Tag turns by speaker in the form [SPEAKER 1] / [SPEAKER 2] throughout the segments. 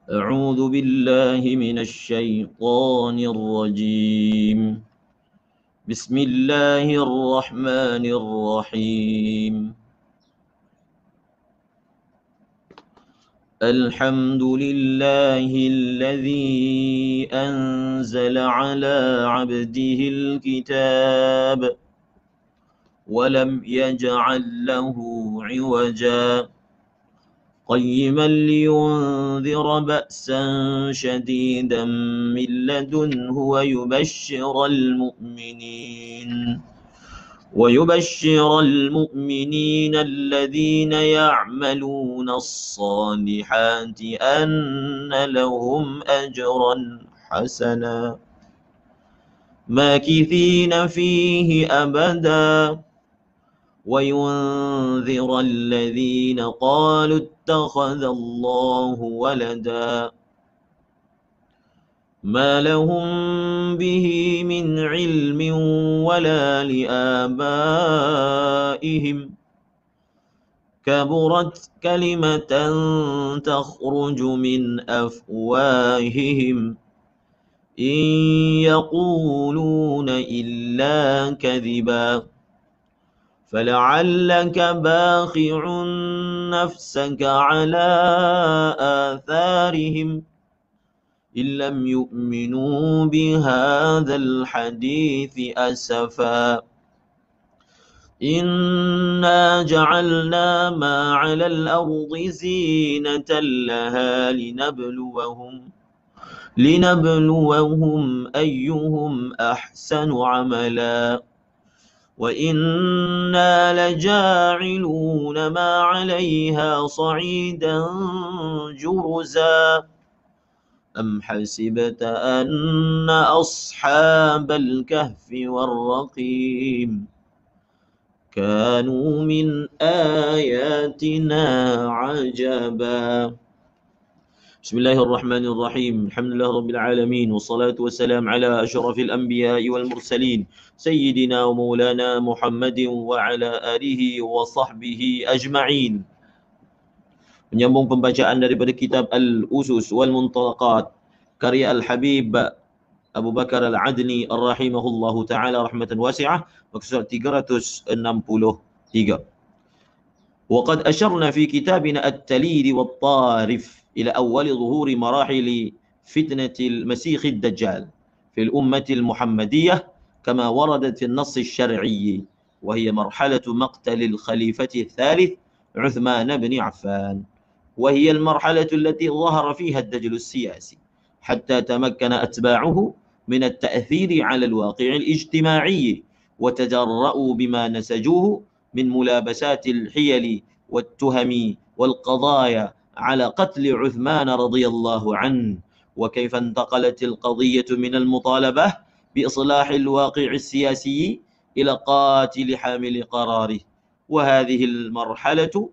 [SPEAKER 1] أعوذ بالله من الشيطان الرجيم بسم الله الرحمن الرحيم الحمد لله الذي أنزل على عبده الكتاب ولم يجعل له عوجا قيما لينذر بأسا شديدا من لدنه ويبشر المؤمنين الذين يعملون الصالحات أن لهم أجرا حسنا ماكثين فيه أبدا وينذر الذين قالوا اتخذ الله ولدا ما لهم به من علم ولا لآبائهم كبرت كلمة تخرج من أفواههم إن يقولون إلا كذبا فلعلك باخع نفسك على آثارهم إن لم يؤمنوا بهذا الحديث أسفا إنا جعلنا ما على الأرض زينة لها لنبلوهم أيهم أحسن عملا وإنا لجاعلون ما عليها صعيدا جرزا أم حسبت أن أصحاب الكهف والرقيم كانوا من آياتنا عجبا بسم الله الرحمن الرحيم الحمد لله رب العالمين والصلاة والسلام على أشرف الأنبياء والمرسلين سيدنا ومولانا محمد وعلى آله وصحبه أجمعين. Menyambung pembacaan daripada kitab Al-Usus wal Muntalaqat karya Al-Habib Abu Bakar Al-Adni rahimahullahu taala rahmatan wasi'ah, maksud 363. وقد أشرنا في كتابنا التليد والطارف إلى أول ظهور مراحل فتنة المسيح الدجال في الأمة المحمدية كما وردت في النص الشرعي، وهي مرحلة مقتل الخليفة الثالث عثمان بن عفان، وهي المرحلة التي ظهر فيها الدجل السياسي حتى تمكن أتباعه من التأثير على الواقع الاجتماعي وتجرؤوا بما نسجوه من ملابسات الحيل والتهم والقضايا على قتل عثمان رضي الله عنه، وكيف انتقلت القضية من المطالبة بإصلاح الواقع السياسي إلى قاتل حامل قراره. وهذه المرحلة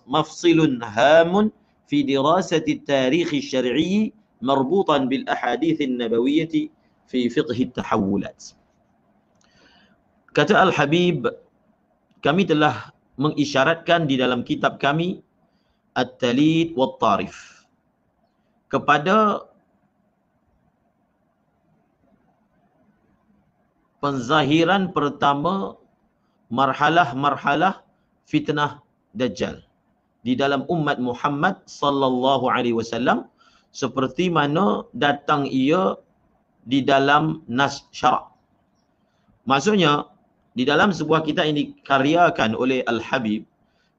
[SPEAKER 1] مفصل هام في دراسة التاريخ الشرعي مربوطا بالأحاديث النبوية في فقه التحولات. Kata Al-Habib, kami telah mengisyaratkan di dalam kitab kami At-Talid wa Tarif kepada penzahiran pertama marhalah-marhalah fitnah Dajjal di dalam umat Muhammad sallallahu alaihi wasallam, seperti mana datang ia di dalam nas syara'. Maksudnya di dalam sebuah kitab ini dikaryakan oleh Al-Habib,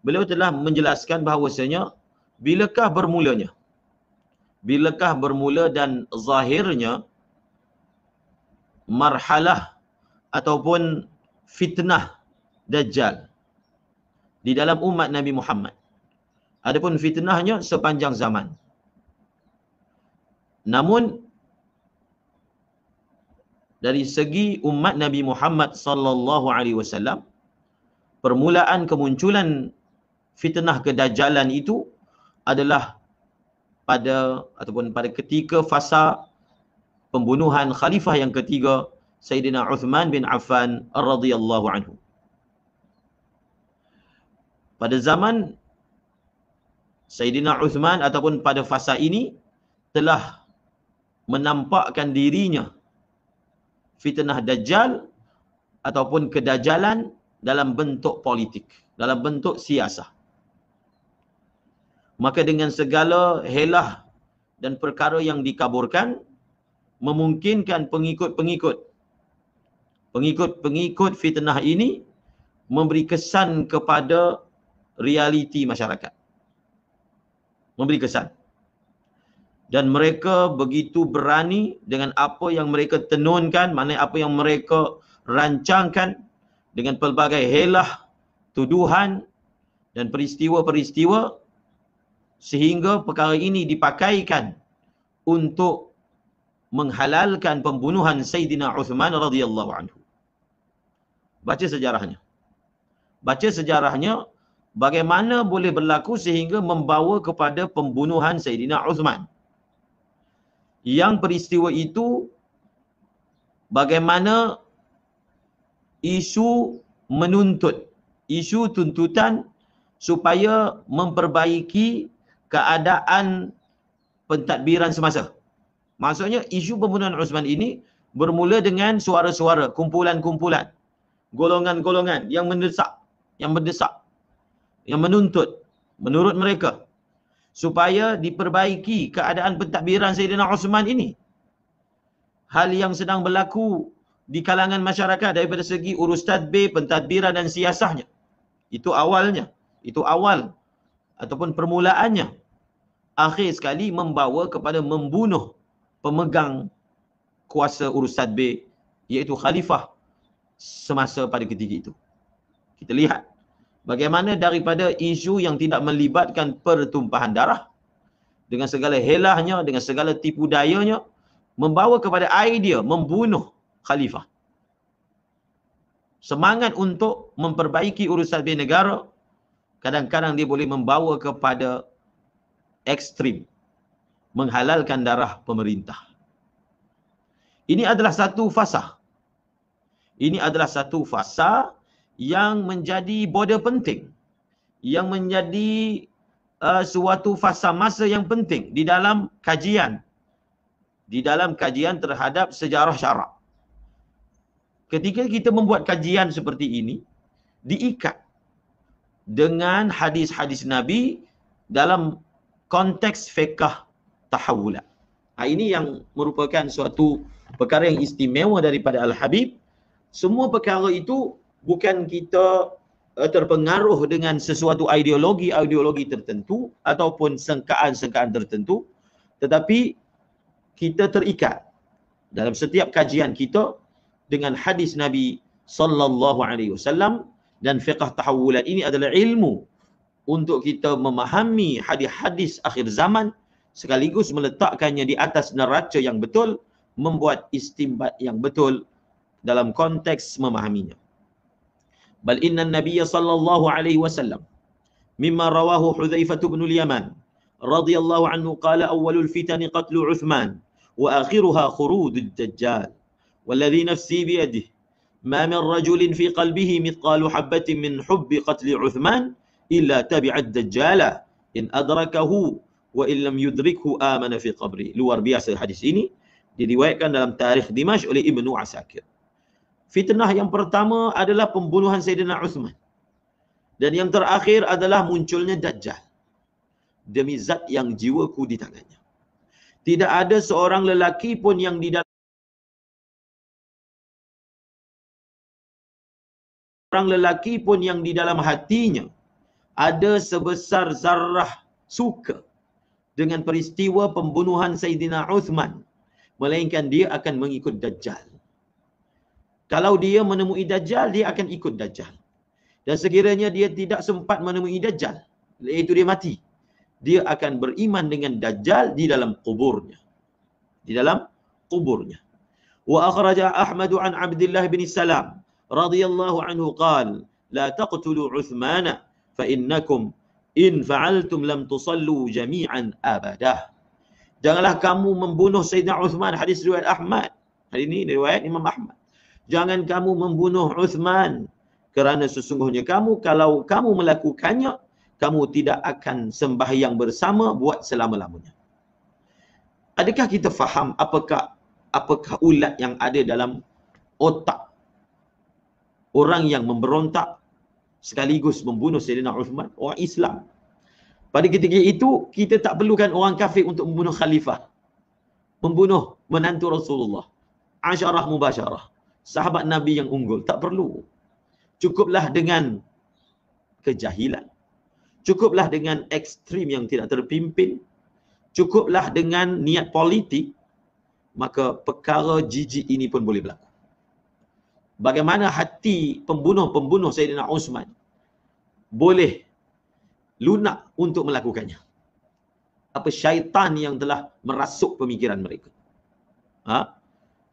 [SPEAKER 1] beliau telah menjelaskan bahawasanya bilakah bermula dan zahirnya marhalah ataupun fitnah Dajjal di dalam umat Nabi Muhammad. Adapun fitnahnya sepanjang zaman. Namun dari segi umat Nabi Muhammad sallallahu alaihi wasallam, permulaan kemunculan fitnah kedajjalan itu adalah pada ketika fasa pembunuhan khalifah yang ketiga Sayyidina Uthman bin Affan radhiyallahu anhu. Pada zaman Sayyidina Uthman ataupun pada fasa ini, telah menampakkan dirinya fitnah Dajjal ataupun kedajalan dalam bentuk politik, dalam bentuk siasah. Maka dengan segala helah dan perkara yang dikaburkan, memungkinkan pengikut fitnah ini memberi kesan kepada realiti masyarakat. Memberi kesan. Dan mereka begitu berani dengan apa yang mereka tenunkan, maknanya apa yang mereka rancangkan dengan pelbagai helah, tuduhan dan peristiwa-peristiwa, sehingga perkara ini dipakaikan untuk menghalalkan pembunuhan Sayyidina Uthman radhiyallahu anhu. Baca sejarahnya. Baca sejarahnya bagaimana boleh berlaku sehingga membawa kepada pembunuhan Sayyidina Uthman. Yang peristiwa itu bagaimana isu menuntut, isu tuntutan supaya memperbaiki keadaan pentadbiran semasa. Maksudnya isu pembunuhan Uthman ini bermula dengan suara-suara, kumpulan-kumpulan, golongan-golongan yang mendesak, yang menuntut menurut mereka supaya diperbaiki keadaan pentadbiran Sayyidina Uthman ini. Hal yang sedang berlaku di kalangan masyarakat daripada segi urus tadbir, pentadbiran dan siasahnya. Itu awalnya. Itu awal ataupun permulaannya. Akhir sekali membawa kepada membunuh pemegang kuasa urus tadbir, iaitu khalifah semasa pada ketika itu. Kita lihat bagaimana daripada isu yang tidak melibatkan pertumpahan darah, dengan segala helahnya, dengan segala tipu dayanya, membawa kepada idea membunuh khalifah. Semangat untuk memperbaiki urusan negara, kadang-kadang dia boleh membawa kepada ekstrim, menghalalkan darah pemerintah. Ini adalah satu fasa. Ini adalah satu fasa yang menjadi border penting, yang menjadi suatu fasa masa yang penting di dalam kajian terhadap sejarah syarak. Ketika kita membuat kajian seperti ini, diikat dengan hadis-hadis Nabi dalam konteks fiqh tahawulat. Ini yang merupakan suatu perkara yang istimewa daripada Al-Habib. Semua perkara itu bukan kita terpengaruh dengan sesuatu ideologi tertentu ataupun sangkaan tertentu, tetapi kita terikat dalam setiap kajian kita dengan hadis Nabi sallallahu alaihi wasallam, dan fiqh tahawulat ini adalah ilmu untuk kita memahami hadis-hadis akhir zaman sekaligus meletakkannya di atas neraca yang betul, membuat istinbat yang betul dalam konteks memahaminya. Bal inna an-nabiy sallallahu alaihi wasallam mimma rawahu Hudzaifah bin al-Yaman radhiyallahu anhu qala awwalul fitani qatlu Uthman wa akhiruha khurud ad-dajjal walladhi nafsi bi yadihi ma min rajulin fi qalbihi mithqalu habatin min hubbi qatli Uthman illa tabi'a ad-dajjala in adrakahu wa in lam yudrikhu amana fi qabri. Luar biasa hadis ini, diriwayatkan dalam Tarikh Dimashq oleh Ibnu Asakir. Fitnah yang pertama adalah pembunuhan Sayyidina Uthman. Dan yang terakhir adalah munculnya Dajjal. Demi zat yang jiwaku di tangannya. Tidak ada seorang lelaki pun yang di dalam hatinya ada sebesar zarah suka dengan peristiwa pembunuhan Sayyidina Uthman, melainkan dia akan mengikut Dajjal. Kalau dia menemui Dajjal, dia akan ikut Dajjal. Dan sekiranya dia tidak sempat menemui Dajjal, iaitu dia mati, dia akan beriman dengan Dajjal di dalam kuburnya. Di dalam kuburnya. Wa akhraja Ahmadu an Abdullah bin Salam radhiyallahu anhu qala la taqtulu Uthmana fa innakum in fa'altum lam tusallu jami'an abadah. Janganlah kamu membunuh Sayyidina Uthman. Hadis riwayat Ahmad. Hadis ini riwayat Imam Ahmad. Jangan kamu membunuh Uthman, kerana sesungguhnya kamu, kalau kamu melakukannya, kamu tidak akan sembahyang bersama buat selama-lamanya. Adakah kita faham apakah ulat yang ada dalam otak orang yang memberontak sekaligus membunuh Sayyidina Uthman, orang Islam? Pada ketika itu, kita tak perlukan orang kafir untuk membunuh khalifah, membunuh menantu Rasulullah, asyarah mubasyarah, sahabat Nabi yang unggul. Tak perlu. Cukuplah dengan kejahilan, cukuplah dengan ekstrim yang tidak terpimpin, cukuplah dengan niat politik, maka perkara jijik ini pun boleh berlaku. Bagaimana hati pembunuh-pembunuh Sayyidina Uthman boleh lunak untuk melakukannya? Apa syaitan yang telah merasuk pemikiran mereka?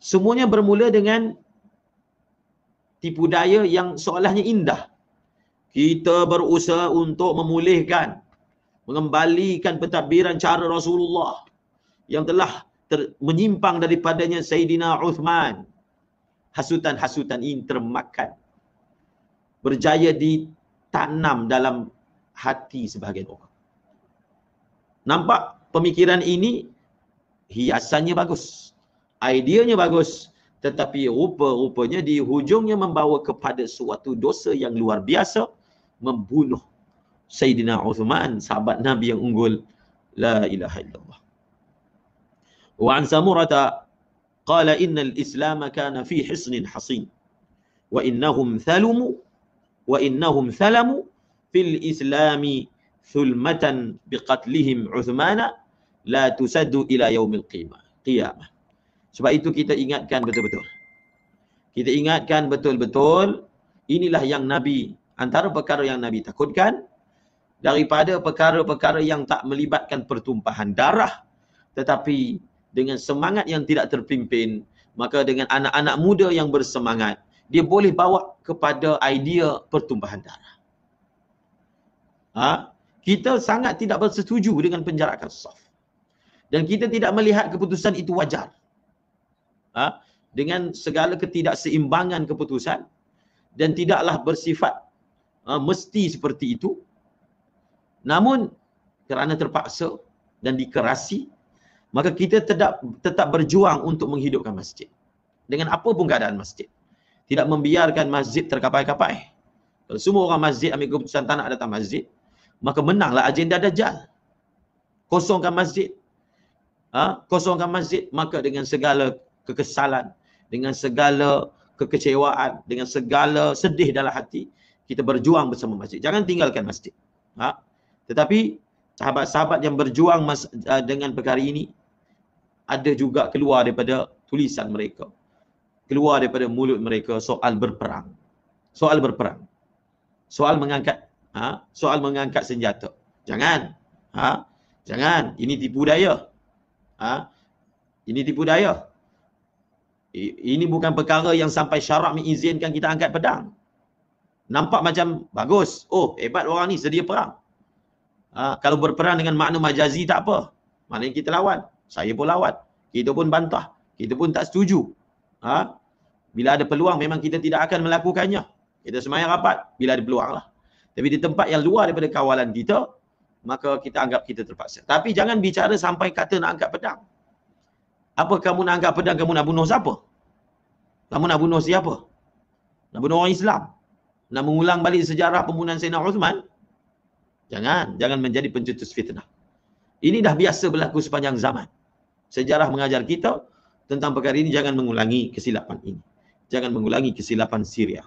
[SPEAKER 1] Semuanya bermula dengan tipu daya yang seolahnya indah. Kita berusaha untuk memulihkan, mengembalikan pentadbiran cara Rasulullah yang telah menyimpang daripadanya Sayyidina Uthman. Hasutan-hasutan ini termakan, berjaya ditanam dalam hati sebahagian orang. Nampak pemikiran ini hiasannya bagus, ideanya bagus, tetapi rupa-rupanya di hujungnya membawa kepada suatu dosa yang luar biasa, membunuh Sayyidina Uthman, sahabat Nabi yang unggul. La ilaha illallah. Wa an Samurata qala innal Islam kana fi hisnin hasin wa innahum thalamu fil Islami thulmatan biqatlihim Uthmana la tusaddu ila yaumil qiyamah. Sebab itu kita ingatkan betul-betul. Kita ingatkan betul-betul, inilah yang Nabi, antara perkara yang Nabi takutkan daripada perkara-perkara yang tak melibatkan pertumpahan darah, tetapi dengan semangat yang tidak terpimpin, maka dengan anak-anak muda yang bersemangat, dia boleh bawa kepada idea pertumpahan darah. Kita sangat tidak bersetuju dengan penjarakan saf. Dan kita tidak melihat keputusan itu wajar. Dengan segala ketidakseimbangan keputusan, dan tidaklah bersifat mesti seperti itu. Namun kerana terpaksa dan dikerasi, maka kita tetap berjuang untuk menghidupkan masjid. Dengan apa pun keadaan masjid. Tidak membiarkan masjid terkapai-kapai. Kalau semua orang masjid ambil keputusan tak nak datang masjid, maka menanglah agenda Dajjal. Kosongkan masjid. Kosongkan masjid, maka dengan segala kekesalan, dengan segala kekecewaan, dengan segala sedih dalam hati, kita berjuang bersama masjid. Jangan tinggalkan masjid. Tetapi sahabat-sahabat yang berjuang dengan perkara ini, ada juga keluar daripada tulisan mereka, keluar daripada mulut mereka soal berperang. Soal berperang. Soal mengangkat senjata. Jangan. Jangan. Ini tipu daya. Ini tipu daya. Ini bukan perkara yang sampai syarak mengizinkan kita angkat pedang. Nampak macam bagus. Oh, hebat orang ni, sedia perang. Kalau berperang dengan makna majazi tak apa. Maknanya kita lawan. Saya pun lawan. Kita pun bantah. Kita pun tak setuju. Bila ada peluang, memang kita tidak akan melakukannya. Kita semayang rapat bila ada peluang lah. Tapi di tempat yang luar daripada kawalan kita, maka kita anggap kita terpaksa. Tapi jangan bicara sampai kata nak angkat pedang. Apa kamu nak angkat pedang, kamu nak bunuh siapa? Kamu nak bunuh siapa? Nak bunuh orang Islam? Nak mengulang balik sejarah pembunuhan Sayyidina Uthman? Jangan menjadi pencetus fitnah. Ini dah biasa berlaku sepanjang zaman. Sejarah mengajar kita tentang perkara ini, jangan mengulangi kesilapan ini. Jangan mengulangi kesilapan Syria.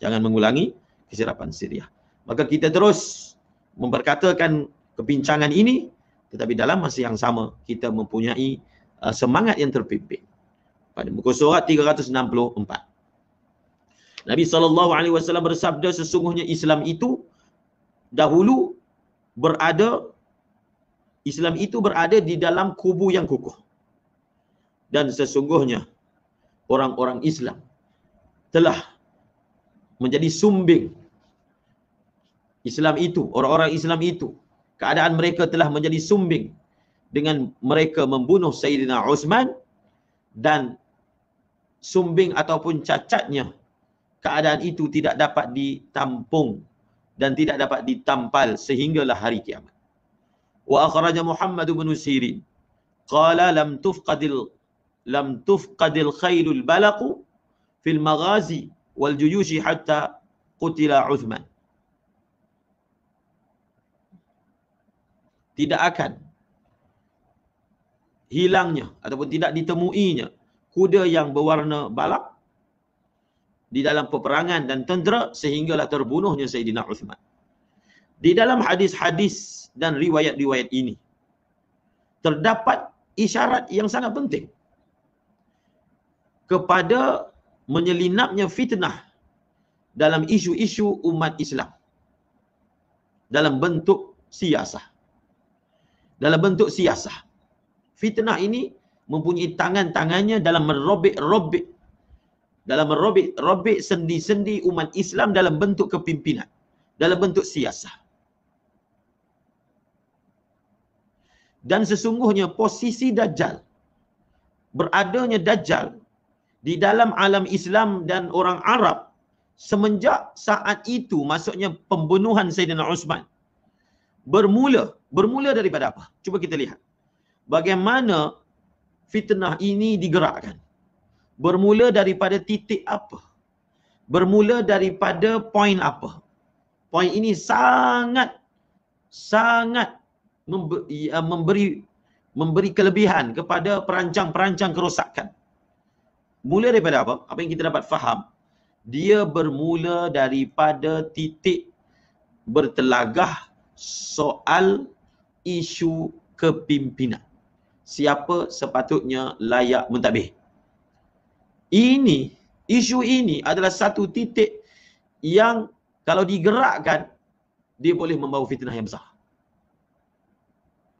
[SPEAKER 1] Jangan mengulangi kesilapan Syria. Maka kita terus memperkatakan kebincangan ini, tetapi dalam masa yang sama kita mempunyai semangat yang terpimpin. Pada muka surat 364. Nabi SAW bersabda, sesungguhnya Islam itu dahulu Islam itu berada di dalam kubu yang kukuh. Dan sesungguhnya orang-orang Islam telah menjadi sumbing. Islam itu, orang-orang Islam itu, keadaan mereka telah menjadi sumbing dengan mereka membunuh Sayyidina Uthman, dan sumbing ataupun cacatnya keadaan itu tidak dapat ditampung dan tidak dapat ditampal sehinggalah hari kiamat. Wa akhraja Muhammad bin Sirin qala lam tufqadil khailul balaqu fil maghazi wal juyushi hatta qutila Uthman. Tidak akan hilangnya ataupun tidak ditemuinya kuda yang berwarna balak di dalam peperangan dan tentera sehinggalah terbunuhnya Sayyidina Uthman. Di dalam hadis-hadis dan riwayat-riwayat ini terdapat isyarat yang sangat penting kepada menyelinapnya fitnah dalam isu-isu umat Islam dalam bentuk siasah. Dalam bentuk siasah. Fitnah ini mempunyai tangan-tangannya dalam merobek sendi-sendi umat Islam dalam bentuk kepimpinan, dalam bentuk siasah. Dan sesungguhnya posisi Dajjal, beradanya Dajjal di dalam alam Islam dan orang Arab semenjak saat itu, maksudnya pembunuhan Sayyidina Uthman, bermula daripada apa? Cuba kita lihat. Bagaimana fitnah ini digerakkan? Bermula daripada titik apa? Bermula daripada poin apa? Poin ini sangat memberi kelebihan kepada perancang-perancang kerosakan. Mula daripada apa? Apa yang kita dapat faham? Dia bermula daripada titik bertelagah soal isu kepimpinan. Siapa sepatutnya layak mentadbir. Isu ini adalah satu titik yang kalau digerakkan, dia boleh membawa fitnah yang besar.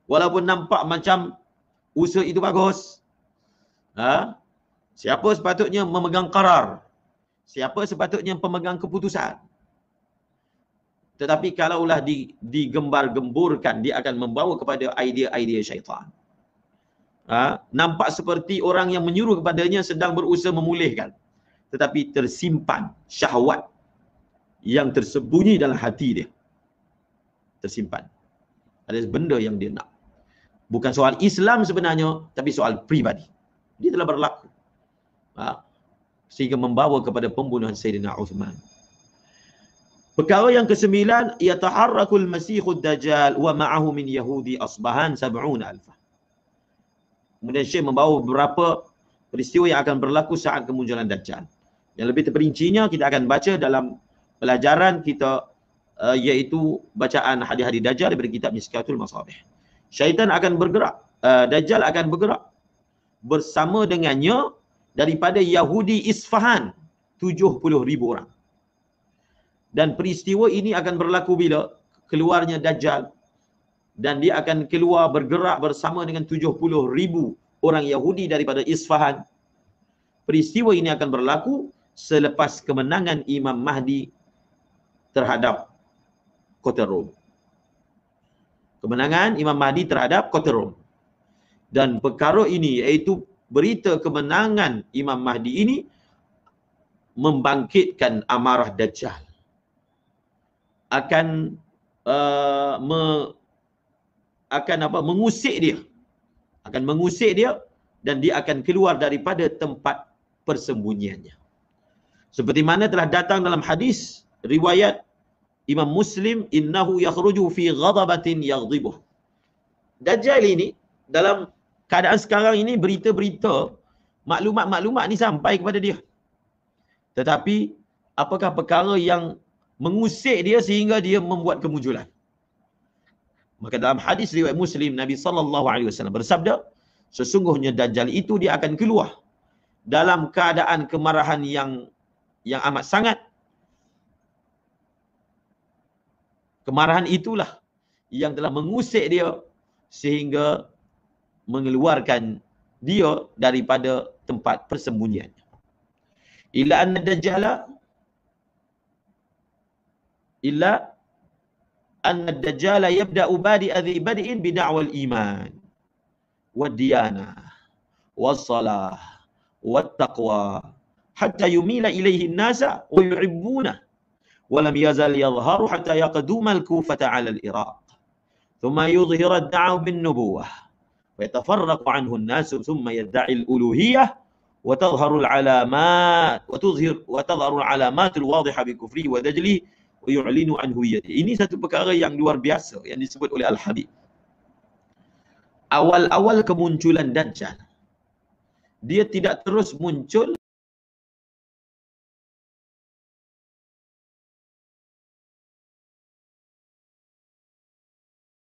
[SPEAKER 1] Walaupun nampak macam usaha itu bagus. Siapa sepatutnya memegang qarar? Siapa sepatutnya pemegang keputusan? Tetapi kalaulah digembar-gemburkan, dia akan membawa kepada idea-idea syaitan. Nampak seperti orang yang menyuruh kepadanya sedang berusaha memulihkan. Tetapi tersimpan syahwat yang tersembunyi dalam hati dia. Tersimpan. Ada benda yang dia nak. Bukan soal Islam sebenarnya, tapi soal pribadi. Dia telah berlaku. Sehingga membawa kepada pembunuhan Sayyidina Uthman. Perkara yang ke-9, yataharrakul Masihud Dajjal wa ma'ahu min Yahudi Asbahan 70,000. Kemudian Syekh membawa beberapa peristiwa yang akan berlaku saat kemunculan Dajjal. Yang lebih terperincinya kita akan baca dalam pelajaran kita, iaitu bacaan hadis-hadis Dajjal daripada kitab Miskatul Masabih. Syaitan akan bergerak, Dajjal akan bergerak bersama dengannya daripada Yahudi Isfahan 70,000 orang. Dan peristiwa ini akan berlaku bila? Keluarnya Dajjal. Dan dia akan keluar bergerak bersama dengan 70,000 orang Yahudi daripada Isfahan. Peristiwa ini akan berlaku selepas kemenangan Imam Mahdi terhadap kota Rom. Kemenangan Imam Mahdi terhadap kota Rom. Dan perkara ini, iaitu berita kemenangan Imam Mahdi ini, membangkitkan amarah Dajjal. Mengusik dia. Akan mengusik dia dan dia akan keluar daripada tempat persembunyiannya. Seperti mana telah datang dalam hadis riwayat Imam Muslim, innahu yakhruju fi ghadabatin yaghdibuh. Dajjal ini dalam keadaan sekarang ini, berita-berita, maklumat-maklumat ni sampai kepada dia. Tetapi apakah perkara yang mengusik dia sehingga dia membuat kemunculan? Maka dalam hadis riwayat Muslim, Nabi SAW bersabda, sesungguhnya Dajjal itu dia akan keluar dalam keadaan kemarahan yang amat sangat. Kemarahan itulah yang telah mengusik dia sehingga mengeluarkan dia daripada tempat persembunyiannya. Illa anna Dajjala yabda'u badi'a dhi bad'in bida'wal iman wad-diyanah was-salah wat-taqwa hatta yumila ilayhi an-nasa wa yuhibbunah wa lam yazal yadhharu hatta yaqduma al-Kufata 'ala al-Iraq thumma yudhhira ad-da'wa bin-nubuwah ويتفرق عنه الناس ثم يدعي الألوهية وتظهر العلامات الواضحة بكفره ودجله ويعلن عن هويته. Ini satu perkara yang luar biasa yang disebut oleh Al-Habib. Awal-awal kemunculan Dajjal, dia tidak terus muncul